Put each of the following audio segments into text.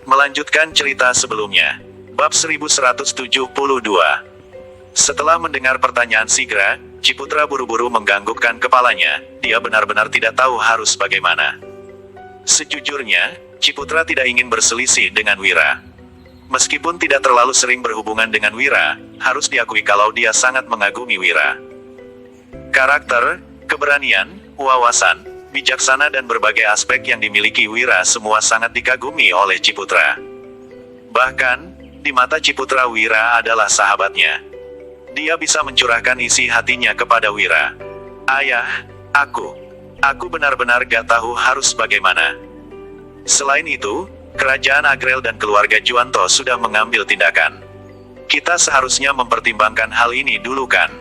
Melanjutkan cerita sebelumnya. Bab 1172. Setelah mendengar pertanyaan Sigra, Ciputra buru-buru menganggukkan kepalanya. Dia benar-benar tidak tahu harus bagaimana. Sejujurnya, Ciputra tidak ingin berselisih dengan Wira. Meskipun tidak terlalu sering berhubungan dengan Wira, harus diakui kalau dia sangat mengagumi Wira. Karakter, keberanian, wawasan, bijaksana dan berbagai aspek yang dimiliki Wira semua sangat dikagumi oleh Ciputra. Bahkan, di mata Ciputra Wira adalah sahabatnya. Dia bisa mencurahkan isi hatinya kepada Wira. Ayah, aku benar-benar gak tahu harus bagaimana. Selain itu, kerajaan Agrel dan keluarga Juanto sudah mengambil tindakan. Kita seharusnya mempertimbangkan hal ini dulu kan?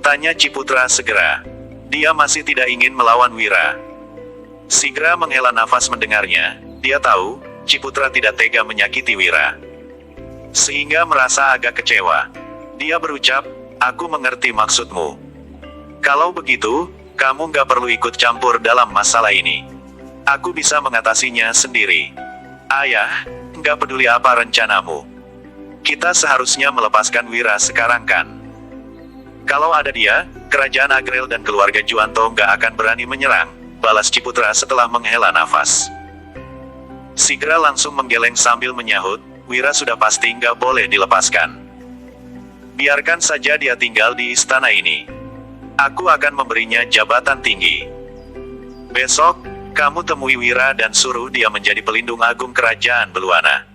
Tanya Ciputra segera. Dia masih tidak ingin melawan Wira. Sigra menghela nafas mendengarnya. Dia tahu, Ciputra tidak tega menyakiti Wira. Sehingga merasa agak kecewa. Dia berucap, aku mengerti maksudmu. Kalau begitu, kamu gak perlu ikut campur dalam masalah ini. Aku bisa mengatasinya sendiri. Ayah, gak peduli apa rencanamu. Kita seharusnya melepaskan Wira sekarang kan? Kalau ada dia, kerajaan Agrel dan keluarga Juanto gak akan berani menyerang, balas Ciputra setelah menghela nafas. Sigra langsung menggeleng sambil menyahut, Wira sudah pasti gak boleh dilepaskan. Biarkan saja dia tinggal di istana ini. Aku akan memberinya jabatan tinggi. Besok, kamu temui Wira dan suruh dia menjadi pelindung agung kerajaan Beluana.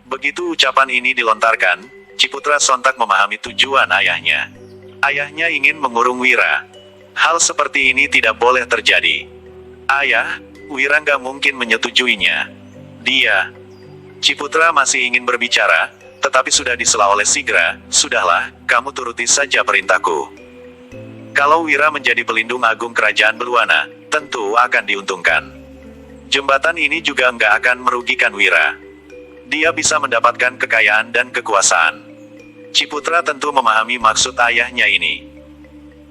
Begitu ucapan ini dilontarkan, Ciputra sontak memahami tujuan ayahnya. Ayahnya ingin mengurung Wira. Hal seperti ini tidak boleh terjadi. Ayah, Wira nggak mungkin menyetujuinya. Ciputra masih ingin berbicara, tetapi sudah disela oleh Sigra. Sudahlah, kamu turuti saja perintahku. Kalau Wira menjadi pelindung agung kerajaan Beluana, tentu akan diuntungkan. Jembatan ini juga nggak akan merugikan Wira. Dia bisa mendapatkan kekayaan dan kekuasaan. Ciputra tentu memahami maksud ayahnya ini.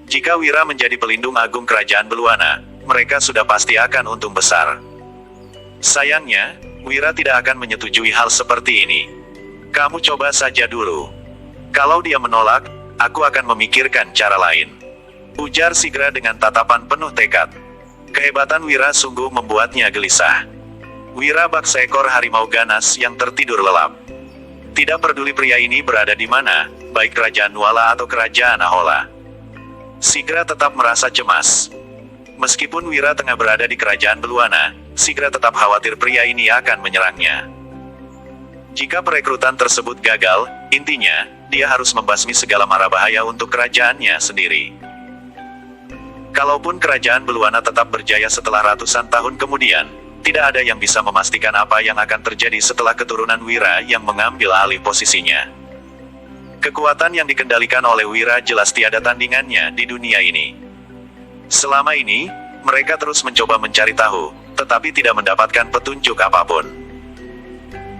Jika Wira menjadi pelindung agung kerajaan Beluana, mereka sudah pasti akan untung besar. Sayangnya, Wira tidak akan menyetujui hal seperti ini. Kamu coba saja dulu. Kalau dia menolak, aku akan memikirkan cara lain. Ujar Sigra dengan tatapan penuh tekad. Kehebatan Wira sungguh membuatnya gelisah. Wira bak seekor harimau ganas yang tertidur lelap. Tidak peduli pria ini berada di mana, baik kerajaan Nuala atau kerajaan Ahola. Sigra tetap merasa cemas. Meskipun Wira tengah berada di kerajaan Beluana, Sigra tetap khawatir pria ini akan menyerangnya. Jika perekrutan tersebut gagal, intinya, dia harus membasmi segala mara bahaya untuk kerajaannya sendiri. Kalaupun kerajaan Beluana tetap berjaya setelah ratusan tahun kemudian, tidak ada yang bisa memastikan apa yang akan terjadi setelah keturunan Wira yang mengambil alih posisinya. Kekuatan yang dikendalikan oleh Wira jelas tiada tandingannya di dunia ini. Selama ini, mereka terus mencoba mencari tahu, tetapi tidak mendapatkan petunjuk apapun.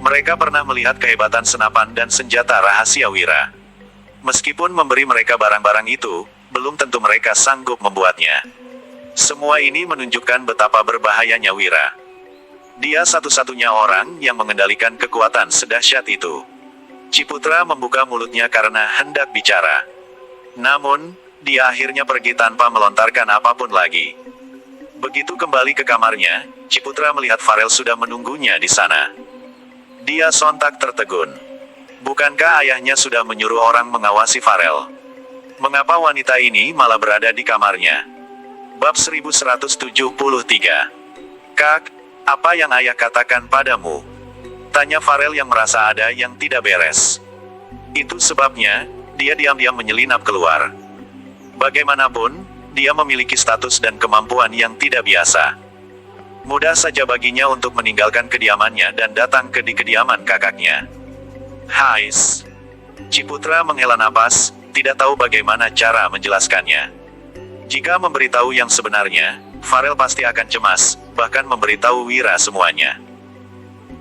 Mereka pernah melihat kehebatan senapan dan senjata rahasia Wira. Meskipun memberi mereka barang-barang itu, belum tentu mereka sanggup membuatnya. Semua ini menunjukkan betapa berbahayanya Wira. Dia satu-satunya orang yang mengendalikan kekuatan sedahsyat itu. Ciputra membuka mulutnya karena hendak bicara. Namun, dia akhirnya pergi tanpa melontarkan apapun lagi. Begitu kembali ke kamarnya, Ciputra melihat Farel sudah menunggunya di sana. Dia sontak tertegun. Bukankah ayahnya sudah menyuruh orang mengawasi Farel? Mengapa wanita ini malah berada di kamarnya? Bab 1173. Kak, apa yang ayah katakan padamu? Tanya Farel yang merasa ada yang tidak beres. Itu sebabnya, dia diam-diam menyelinap keluar. Bagaimanapun, dia memiliki status dan kemampuan yang tidak biasa. Mudah saja baginya untuk meninggalkan kediamannya dan datang ke di kediaman kakaknya. Hais. Ciputra menghela napas, tidak tahu bagaimana cara menjelaskannya. Jika memberitahu yang sebenarnya, Farel pasti akan cemas, bahkan memberitahu Wira semuanya.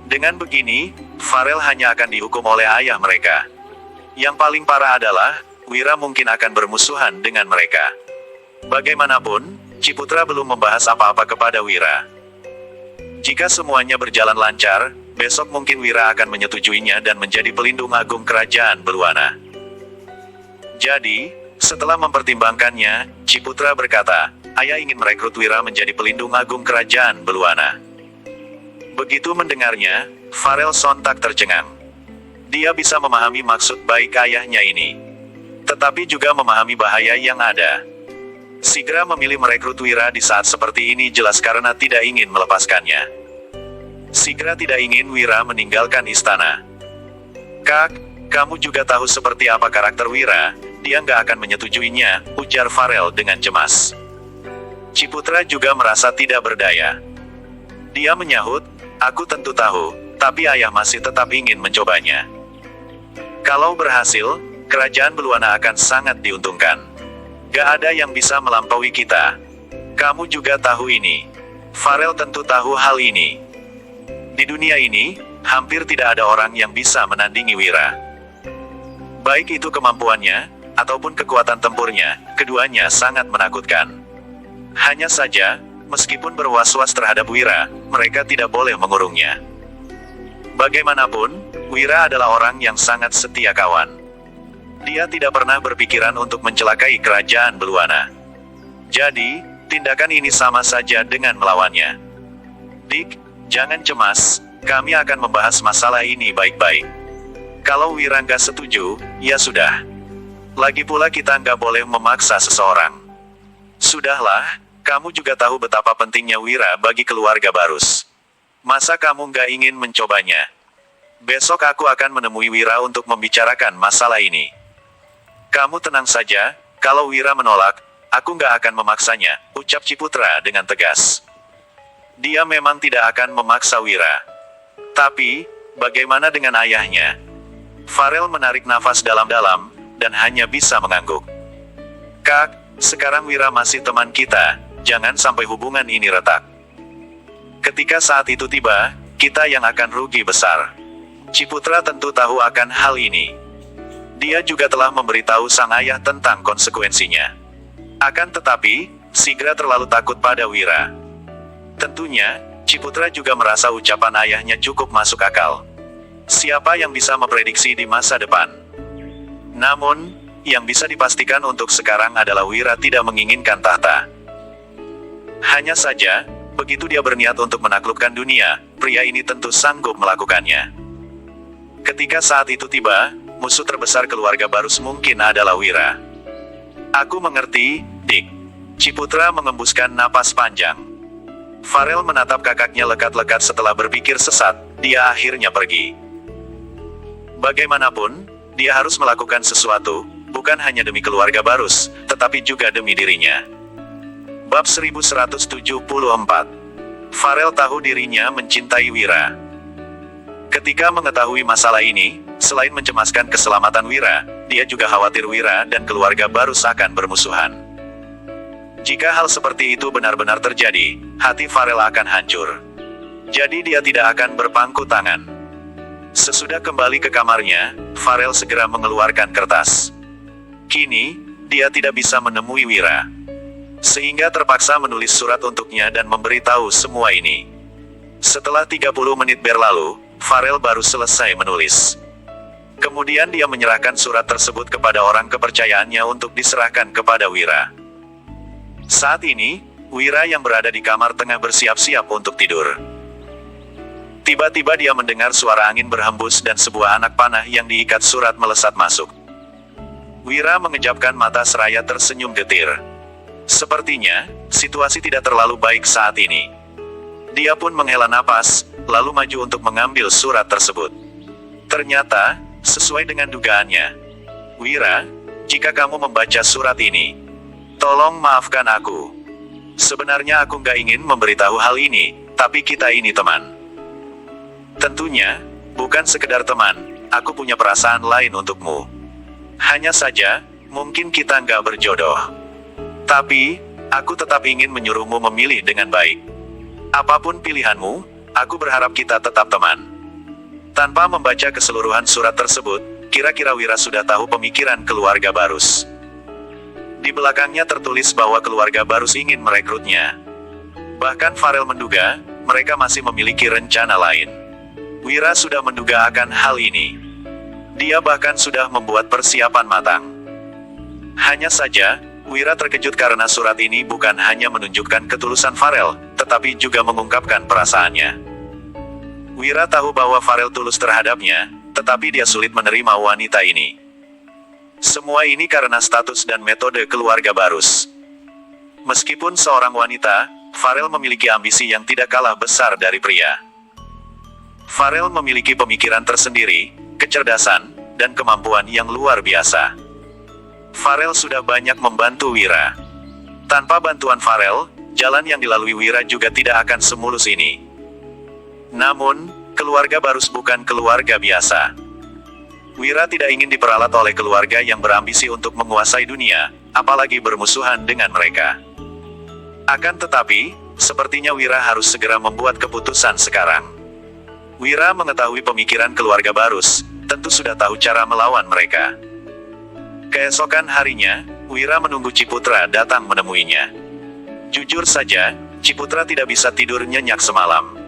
Dengan begini, Farel hanya akan dihukum oleh ayah mereka. Yang paling parah adalah, Wira mungkin akan bermusuhan dengan mereka. Bagaimanapun, Ciputra belum membahas apa-apa kepada Wira. Jika semuanya berjalan lancar, besok mungkin Wira akan menyetujuinya dan menjadi pelindung agung kerajaan Beluana. Jadi, setelah mempertimbangkannya, Ciputra berkata, ayah ingin merekrut Wira menjadi pelindung agung kerajaan Beluana. Begitu mendengarnya, Farel sontak tercengang. Dia bisa memahami maksud baik ayahnya ini, tetapi juga memahami bahaya yang ada. Sigra memilih merekrut Wira di saat seperti ini jelas karena tidak ingin melepaskannya. Sigra tidak ingin Wira meninggalkan istana. Kak, kamu juga tahu seperti apa karakter Wira, dia nggak akan menyetujuinya, ujar Farel dengan cemas. Ciputra juga merasa tidak berdaya. Dia menyahut, aku tentu tahu, tapi ayah masih tetap ingin mencobanya. Kalau berhasil, kerajaan Beluana akan sangat diuntungkan. Gak ada yang bisa melampaui kita. Kamu juga tahu ini. Farel tentu tahu hal ini. Di dunia ini, hampir tidak ada orang yang bisa menandingi Wira. Baik itu kemampuannya, ataupun kekuatan tempurnya, keduanya sangat menakutkan. Hanya saja, meskipun berwas-was terhadap Wira, mereka tidak boleh mengurungnya. Bagaimanapun, Wira adalah orang yang sangat setia kawan. Dia tidak pernah berpikiran untuk mencelakai kerajaan Beluana. Jadi, tindakan ini sama saja dengan melawannya. Dick, jangan cemas, kami akan membahas masalah ini baik-baik. Kalau Wira nggak setuju, ya sudah. Lagi pula kita nggak boleh memaksa seseorang. Sudahlah, kamu juga tahu betapa pentingnya Wira bagi keluarga Barus. Masa kamu nggak ingin mencobanya? Besok aku akan menemui Wira untuk membicarakan masalah ini. Kamu tenang saja, kalau Wira menolak, aku nggak akan memaksanya, ucap Ciputra dengan tegas. Dia memang tidak akan memaksa Wira. Tapi, bagaimana dengan ayahnya? Farel menarik nafas dalam-dalam, dan hanya bisa mengangguk. Kak, sekarang Wira masih teman kita, jangan sampai hubungan ini retak. Ketika saat itu tiba, kita yang akan rugi besar. Ciputra tentu tahu akan hal ini. Dia juga telah memberitahu sang ayah tentang konsekuensinya. Akan tetapi, Sigra terlalu takut pada Wira. Tentunya, Ciputra juga merasa ucapan ayahnya cukup masuk akal. Siapa yang bisa memprediksi di masa depan? Namun, yang bisa dipastikan untuk sekarang adalah Wira tidak menginginkan tahta. Hanya saja, begitu dia berniat untuk menaklukkan dunia, pria ini tentu sanggup melakukannya. Ketika saat itu tiba, musuh terbesar keluarga Barus mungkin adalah Wira. Aku mengerti, Dick. Ciputra mengembuskan napas panjang. Farel menatap kakaknya lekat-lekat setelah berpikir sesat, dia akhirnya pergi. Bagaimanapun, dia harus melakukan sesuatu, bukan hanya demi keluarga Barus, tetapi juga demi dirinya. Bab 1174. Farel tahu dirinya mencintai Wira. Ketika mengetahui masalah ini, selain mencemaskan keselamatan Wira, dia juga khawatir Wira dan keluarga Barus akan bermusuhan. Jika hal seperti itu benar-benar terjadi, hati Farel akan hancur. Jadi dia tidak akan berpangku tangan. Sesudah kembali ke kamarnya, Farel segera mengeluarkan kertas. Kini, dia tidak bisa menemui Wira. Sehingga terpaksa menulis surat untuknya dan memberitahu semua ini. Setelah 30 menit berlalu, Farel baru selesai menulis. Kemudian dia menyerahkan surat tersebut kepada orang kepercayaannya untuk diserahkan kepada Wira. Saat ini, Wira yang berada di kamar tengah bersiap-siap untuk tidur. Tiba-tiba dia mendengar suara angin berhembus dan sebuah anak panah yang diikat surat melesat masuk. Wira mengejapkan mata seraya tersenyum getir. Sepertinya, situasi tidak terlalu baik saat ini. Dia pun menghela napas, lalu maju untuk mengambil surat tersebut. Ternyata, sesuai dengan dugaannya. Wira, jika kamu membaca surat ini, tolong maafkan aku. Sebenarnya aku nggak ingin memberitahu hal ini, tapi kita ini teman. Tentunya, bukan sekedar teman, aku punya perasaan lain untukmu. Hanya saja, mungkin kita nggak berjodoh. Tapi, aku tetap ingin menyuruhmu memilih dengan baik. Apapun pilihanmu, aku berharap kita tetap teman. Tanpa membaca keseluruhan surat tersebut, kira-kira Wira sudah tahu pemikiran keluarga Barus. Di belakangnya tertulis bahwa keluarga Barus ingin merekrutnya. Bahkan Farel menduga, mereka masih memiliki rencana lain. Wira sudah menduga akan hal ini. Dia bahkan sudah membuat persiapan matang. Hanya saja, Wira terkejut karena surat ini bukan hanya menunjukkan ketulusan Farel, tetapi juga mengungkapkan perasaannya. Wira tahu bahwa Farel tulus terhadapnya, tetapi dia sulit menerima wanita ini. Semua ini karena status dan metode keluarga Barus. Meskipun seorang wanita, Farel memiliki ambisi yang tidak kalah besar dari pria. Farel memiliki pemikiran tersendiri, kecerdasan, dan kemampuan yang luar biasa. Farel sudah banyak membantu Wira. Tanpa bantuan Farel, jalan yang dilalui Wira juga tidak akan semulus ini. Namun, keluarga Barus bukan keluarga biasa. Wira tidak ingin diperalat oleh keluarga yang berambisi untuk menguasai dunia, apalagi bermusuhan dengan mereka. Akan tetapi, sepertinya Wira harus segera membuat keputusan sekarang. Wira mengetahui pemikiran keluarga Barus, tentu sudah tahu cara melawan mereka. Keesokan harinya, Wira menunggu Ciputra datang menemuinya. Jujur saja, Ciputra tidak bisa tidur nyenyak semalam.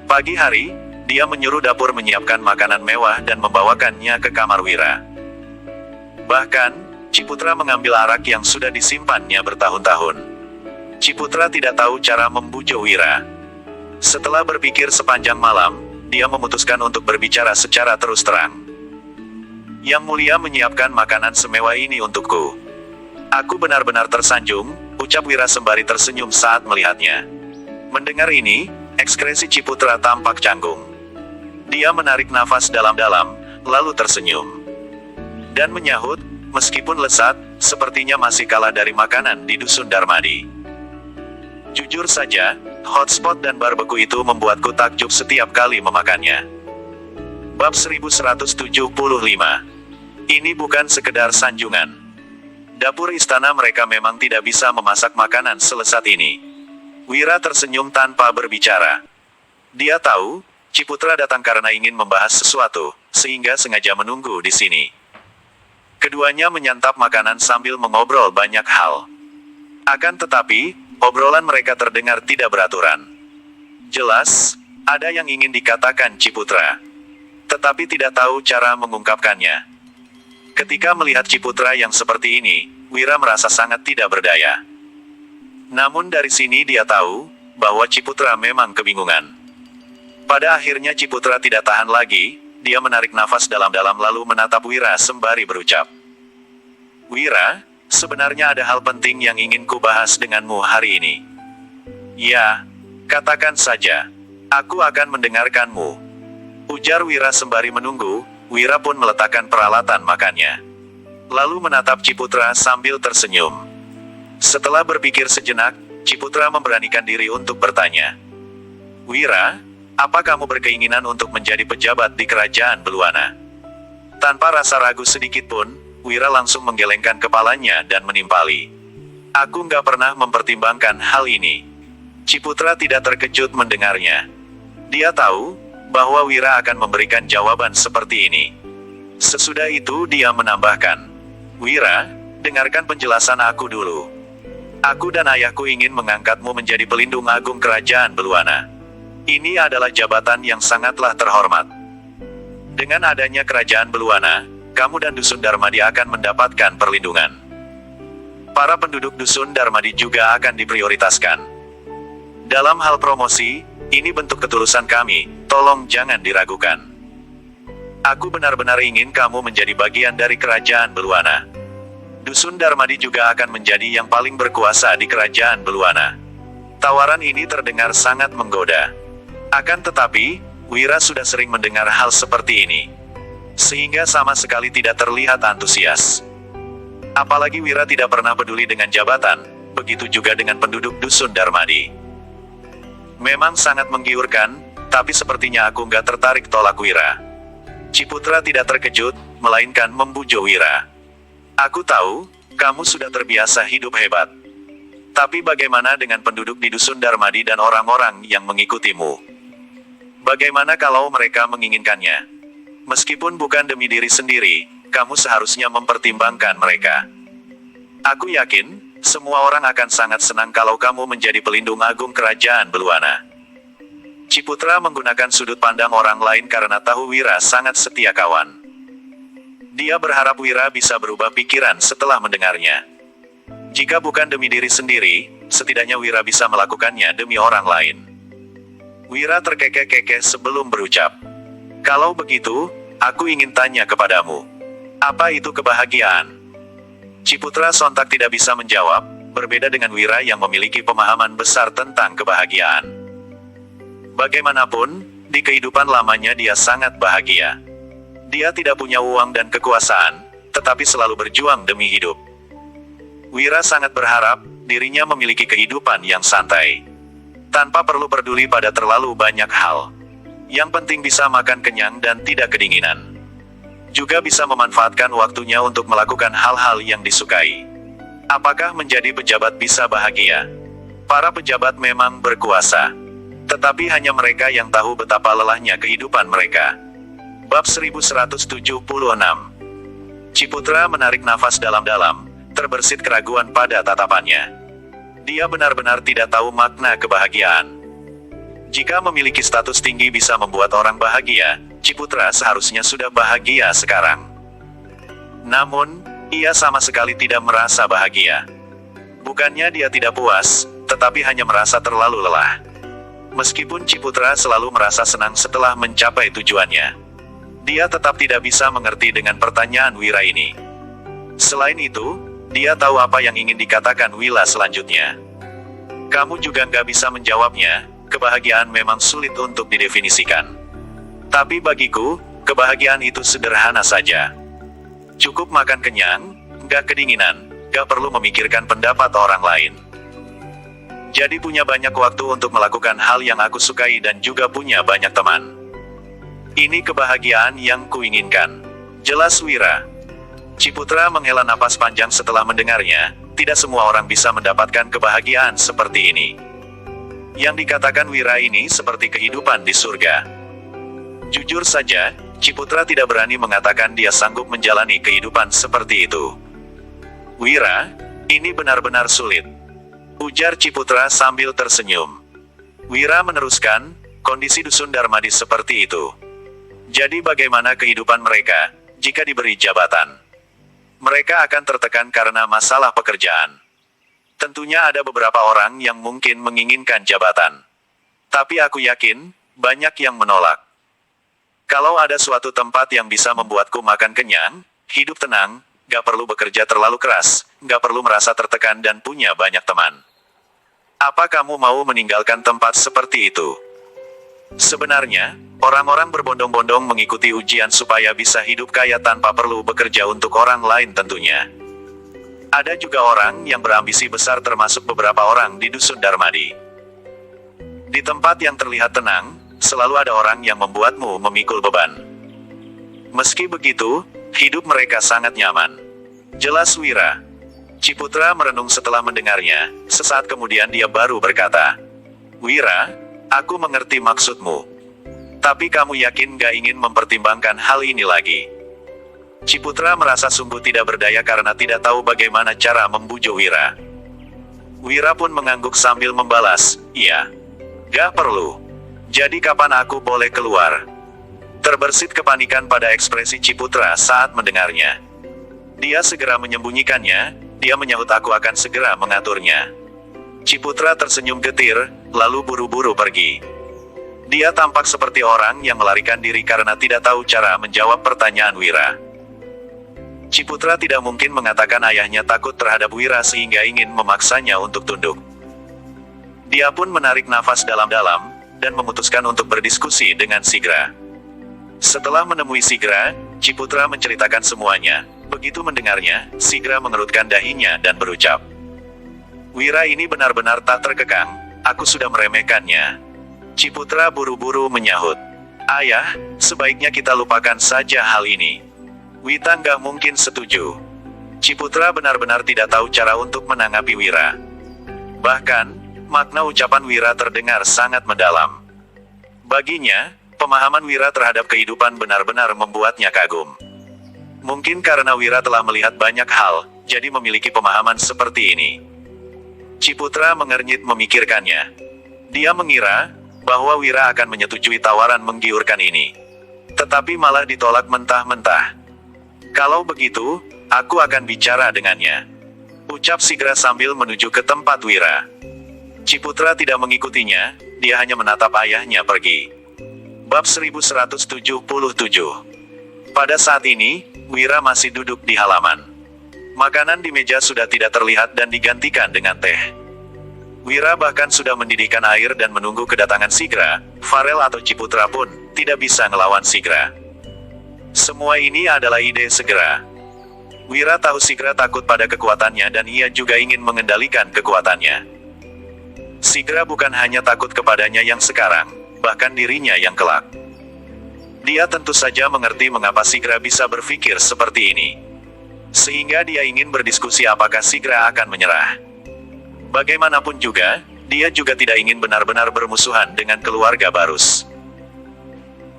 Pagi hari, dia menyuruh dapur menyiapkan makanan mewah dan membawakannya ke kamar Wira. Bahkan, Ciputra mengambil arak yang sudah disimpannya bertahun-tahun. Ciputra tidak tahu cara membujuk Wira. Setelah berpikir sepanjang malam, dia memutuskan untuk berbicara secara terus terang. Yang Mulia menyiapkan makanan semewah ini untukku. Aku benar-benar tersanjung, ucap Wira sembari tersenyum saat melihatnya. Mendengar ini, ekspresi Ciputra tampak canggung. Dia menarik nafas dalam-dalam, lalu tersenyum. Dan menyahut, meskipun lesat, sepertinya masih kalah dari makanan di Dusun Darmadi. Jujur saja, hotspot dan barbeku itu membuatku takjub setiap kali memakannya. Bab 1175. Ini bukan sekedar sanjungan. Dapur istana mereka memang tidak bisa memasak makanan selesat ini. Wira tersenyum tanpa berbicara. Dia tahu, Ciputra datang karena ingin membahas sesuatu, sehingga sengaja menunggu di sini. Keduanya menyantap makanan sambil mengobrol banyak hal. Akan tetapi, obrolan mereka terdengar tidak beraturan. Jelas, ada yang ingin dikatakan Ciputra. Tetapi tidak tahu cara mengungkapkannya. Ketika melihat Ciputra yang seperti ini, Wira merasa sangat tidak berdaya. Namun dari sini dia tahu, bahwa Ciputra memang kebingungan. Pada akhirnya Ciputra tidak tahan lagi, dia menarik nafas dalam-dalam lalu menatap Wira sembari berucap. Wira, sebenarnya ada hal penting yang ingin ku bahas denganmu hari ini. Ya, katakan saja. Aku akan mendengarkanmu. Ujar Wira sembari menunggu. Wira pun meletakkan peralatan makannya. Lalu menatap Ciputra sambil tersenyum. Setelah berpikir sejenak, Ciputra memberanikan diri untuk bertanya. Wira, apa kamu berkeinginan untuk menjadi pejabat di kerajaan Beluana? Tanpa rasa ragu sedikit pun, Wira langsung menggelengkan kepalanya dan menimpali. Aku nggak pernah mempertimbangkan hal ini. Ciputra tidak terkejut mendengarnya. Dia tahu, bahwa Wira akan memberikan jawaban seperti ini. Sesudah itu dia menambahkan. Wira, dengarkan penjelasan aku dulu. Aku dan ayahku ingin mengangkatmu menjadi pelindung agung kerajaan Beluana. Ini adalah jabatan yang sangatlah terhormat. Dengan adanya kerajaan Beluana, kamu dan Dusun Darmadi akan mendapatkan perlindungan. Para penduduk Dusun Darmadi juga akan diprioritaskan. Dalam hal promosi, ini bentuk ketulusan kami, tolong jangan diragukan. Aku benar-benar ingin kamu menjadi bagian dari kerajaan Beluana. Dusun Darmadi juga akan menjadi yang paling berkuasa di kerajaan Beluana. Tawaran ini terdengar sangat menggoda. Akan tetapi, Wira sudah sering mendengar hal seperti ini. Sehingga sama sekali tidak terlihat antusias. Apalagi Wira tidak pernah peduli dengan jabatan, begitu juga dengan penduduk Dusun Darmadi. Memang sangat menggiurkan, tapi sepertinya aku nggak tertarik, tolak Wira. Ciputra tidak terkejut, melainkan membujuk Wira. Aku tahu, kamu sudah terbiasa hidup hebat. Tapi bagaimana dengan penduduk di Dusun Darmadi dan orang-orang yang mengikutimu? Bagaimana kalau mereka menginginkannya? Meskipun bukan demi diri sendiri, kamu seharusnya mempertimbangkan mereka. Aku yakin, semua orang akan sangat senang kalau kamu menjadi pelindung agung kerajaan Beluana. Ciputra menggunakan sudut pandang orang lain karena tahu Wira sangat setia kawan. Dia berharap Wira bisa berubah pikiran setelah mendengarnya. Jika bukan demi diri sendiri, setidaknya Wira bisa melakukannya demi orang lain. Wira terkekeh-kekeh sebelum berucap. Kalau begitu, aku ingin tanya kepadamu. Apa itu kebahagiaan? Ciputra sontak tidak bisa menjawab, berbeda dengan Wira yang memiliki pemahaman besar tentang kebahagiaan. Bagaimanapun, di kehidupan lamanya dia sangat bahagia. Dia tidak punya uang dan kekuasaan, tetapi selalu berjuang demi hidup. Wira sangat berharap, dirinya memiliki kehidupan yang santai. Tanpa perlu peduli pada terlalu banyak hal. Yang penting bisa makan kenyang dan tidak kedinginan. Juga bisa memanfaatkan waktunya untuk melakukan hal-hal yang disukai. Apakah menjadi pejabat bisa bahagia? Para pejabat memang berkuasa. Tetapi hanya mereka yang tahu betapa lelahnya kehidupan mereka. Bab 1176. Ciputra menarik nafas dalam-dalam, terbersit keraguan pada tatapannya. Dia benar-benar tidak tahu makna kebahagiaan. Jika memiliki status tinggi bisa membuat orang bahagia, Ciputra seharusnya sudah bahagia sekarang. Namun, ia sama sekali tidak merasa bahagia. Bukannya dia tidak puas, tetapi hanya merasa terlalu lelah. Meskipun Ciputra selalu merasa senang setelah mencapai tujuannya, dia tetap tidak bisa mengerti dengan pertanyaan Wira ini. Selain itu, dia tahu apa yang ingin dikatakan Wira selanjutnya. Kamu juga nggak bisa menjawabnya, kebahagiaan memang sulit untuk didefinisikan. Tapi bagiku, kebahagiaan itu sederhana saja. Cukup makan kenyang, nggak kedinginan, nggak perlu memikirkan pendapat orang lain. Jadi punya banyak waktu untuk melakukan hal yang aku sukai dan juga punya banyak teman. Ini kebahagiaan yang kuinginkan. Jelas Wira. Ciputra menghela napas panjang setelah mendengarnya, tidak semua orang bisa mendapatkan kebahagiaan seperti ini. Yang dikatakan Wira ini seperti kehidupan di surga. Jujur saja, Ciputra tidak berani mengatakan dia sanggup menjalani kehidupan seperti itu. Wira, ini benar-benar sulit. Ujar Ciputra sambil tersenyum. Wira meneruskan, kondisi dusun Darmadi seperti itu. Jadi bagaimana kehidupan mereka, jika diberi jabatan? Mereka akan tertekan karena masalah pekerjaan. Tentunya ada beberapa orang yang mungkin menginginkan jabatan. Tapi aku yakin, banyak yang menolak. Kalau ada suatu tempat yang bisa membuatku makan kenyang, hidup tenang, gak perlu bekerja terlalu keras, gak perlu merasa tertekan dan punya banyak teman. Apa kamu mau meninggalkan tempat seperti itu? Sebenarnya, orang-orang berbondong-bondong mengikuti ujian supaya bisa hidup kaya tanpa perlu bekerja untuk orang lain tentunya. Ada juga orang yang berambisi besar termasuk beberapa orang di dusun Darmadi. Di tempat yang terlihat tenang, selalu ada orang yang membuatmu memikul beban. Meski begitu, hidup mereka sangat nyaman. Jelas Wira. Ciputra merenung setelah mendengarnya, sesaat kemudian dia baru berkata, Wira, aku mengerti maksudmu. Tapi kamu yakin gak ingin mempertimbangkan hal ini lagi? Ciputra merasa sungguh tidak berdaya karena tidak tahu bagaimana cara membujuk Wira. Wira pun mengangguk sambil membalas, iya. Gak perlu. Jadi kapan aku boleh keluar? Terbersit kepanikan pada ekspresi Ciputra saat mendengarnya. Dia segera menyembunyikannya. Dia menyahut aku akan segera mengaturnya. Ciputra tersenyum getir, lalu buru-buru pergi. Dia tampak seperti orang yang melarikan diri karena tidak tahu cara menjawab pertanyaan Wira. Ciputra tidak mungkin mengatakan ayahnya takut terhadap Wira sehingga ingin memaksanya untuk tunduk. Dia pun menarik nafas dalam-dalam, dan memutuskan untuk berdiskusi dengan Sigra. Setelah menemui Sigra, Ciputra menceritakan semuanya. Begitu mendengarnya, Sigra mengerutkan dahinya dan berucap, Wira ini benar-benar tak terkekang, aku sudah meremehkannya. Ciputra buru-buru menyahut, Ayah, sebaiknya kita lupakan saja hal ini. Wita nggak mungkin setuju. Ciputra benar-benar tidak tahu cara untuk menanggapi Wira. Bahkan, makna ucapan Wira terdengar sangat mendalam. Baginya, pemahaman Wira terhadap kehidupan benar-benar membuatnya kagum. Mungkin karena Wira telah melihat banyak hal, jadi memiliki pemahaman seperti ini. Ciputra mengernyit memikirkannya. Dia mengira bahwa Wira akan menyetujui tawaran menggiurkan ini. Tetapi malah ditolak mentah-mentah. Kalau begitu, aku akan bicara dengannya, ucap Sigra sambil menuju ke tempat Wira. Ciputra tidak mengikutinya, dia hanya menatap ayahnya pergi. Bab 1177. Pada saat ini, Wira masih duduk di halaman. Makanan di meja sudah tidak terlihat dan digantikan dengan teh. Wira bahkan sudah mendidihkan air dan menunggu kedatangan Sigra. Farel atau Ciputra pun tidak bisa ngelawan Sigra. Semua ini adalah ide Segera. Wira tahu Sigra takut pada kekuatannya dan ia juga ingin mengendalikan kekuatannya. Sigra bukan hanya takut kepadanya yang sekarang, bahkan dirinya yang kelak. Dia tentu saja mengerti mengapa Sigra bisa berpikir seperti ini. Sehingga dia ingin berdiskusi apakah Sigra akan menyerah. Bagaimanapun juga, dia juga tidak ingin benar-benar bermusuhan dengan keluarga Barus.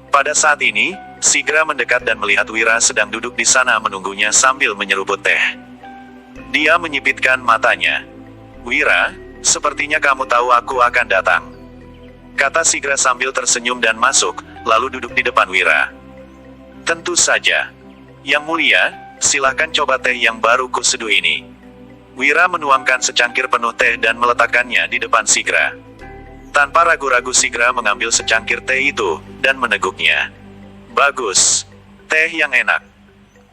Pada saat ini, Sigra mendekat dan melihat Wira sedang duduk di sana menunggunya sambil menyeruput teh. Dia menyipitkan matanya. "Wira, sepertinya kamu tahu aku akan datang," kata Sigra sambil tersenyum dan masuk, lalu duduk di depan Wira. "Tentu saja. Yang mulia, silahkan coba teh yang baru kuseduh ini." Wira menuangkan secangkir penuh teh dan meletakkannya di depan Sigra. Tanpa ragu-ragu Sigra mengambil secangkir teh itu, dan meneguknya. "Bagus. Teh yang enak."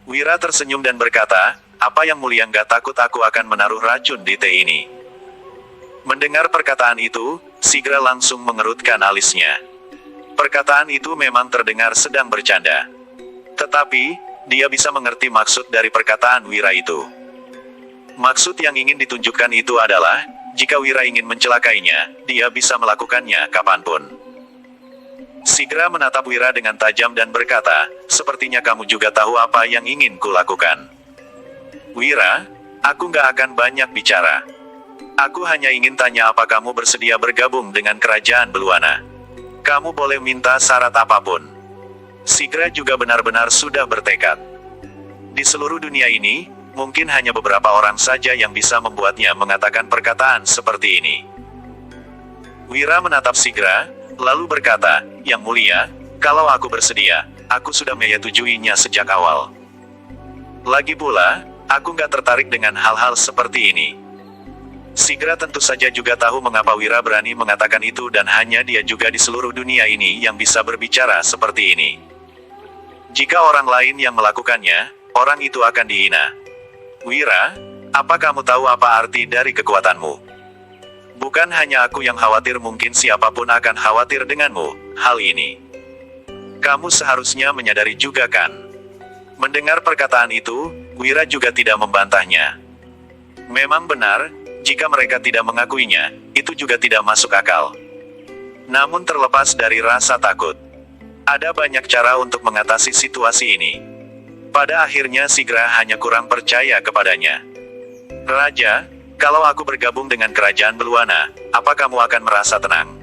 Wira tersenyum dan berkata, "Apa yang mulia nggak takut aku akan menaruh racun di teh ini?" Mendengar perkataan itu, Sigra langsung mengerutkan alisnya. Perkataan itu memang terdengar sedang bercanda. Tetapi, dia bisa mengerti maksud dari perkataan Wira itu. Maksud yang ingin ditunjukkan itu adalah, jika Wira ingin mencelakainya, dia bisa melakukannya kapanpun. Sigra menatap Wira dengan tajam dan berkata, "Sepertinya kamu juga tahu apa yang ingin kulakukan." "Wira, aku nggak akan banyak bicara. Aku hanya ingin tanya apa kamu bersedia bergabung dengan kerajaan Beluana. Kamu boleh minta syarat apapun." Sigra juga benar-benar sudah bertekad. Di seluruh dunia ini, mungkin hanya beberapa orang saja yang bisa membuatnya mengatakan perkataan seperti ini. Wira menatap Sigra, lalu berkata, "Yang mulia, kalau aku bersedia, aku sudah menyetujuinya sejak awal. Lagi pula, aku nggak tertarik dengan hal-hal seperti ini." Sigra tentu saja juga tahu mengapa Wira berani mengatakan itu dan hanya dia juga di seluruh dunia ini yang bisa berbicara seperti ini. Jika orang lain yang melakukannya, orang itu akan dihina. "Wira, apa kamu tahu apa arti dari kekuatanmu? Bukan hanya aku yang khawatir, mungkin siapapun akan khawatir denganmu, hal ini. Kamu seharusnya menyadari juga kan?" Mendengar perkataan itu, Wira juga tidak membantahnya. Memang benar, jika mereka tidak mengakuinya, itu juga tidak masuk akal. Namun terlepas dari rasa takut, ada banyak cara untuk mengatasi situasi ini. Pada akhirnya Sigra hanya kurang percaya kepadanya. "Raja, kalau aku bergabung dengan kerajaan Beluana, apa kamu akan merasa tenang?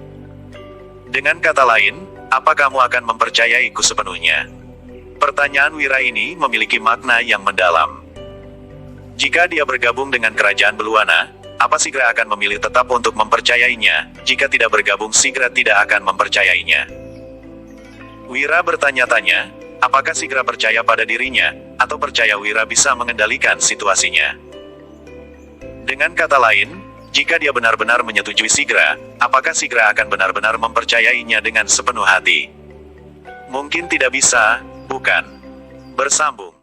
Dengan kata lain, apa kamu akan mempercayaiku sepenuhnya?" Pertanyaan Wira ini memiliki makna yang mendalam. Jika dia bergabung dengan kerajaan Beluana, apa Sigra akan memilih tetap untuk mempercayainya? Jika tidak bergabung, Sigra tidak akan mempercayainya. Wira bertanya-tanya, apakah Sigra percaya pada dirinya, atau percaya Wira bisa mengendalikan situasinya? Dengan kata lain, jika dia benar-benar menyetujui Sigra, apakah Sigra akan benar-benar mempercayainya dengan sepenuh hati? Mungkin tidak bisa, bukan? Bersambung.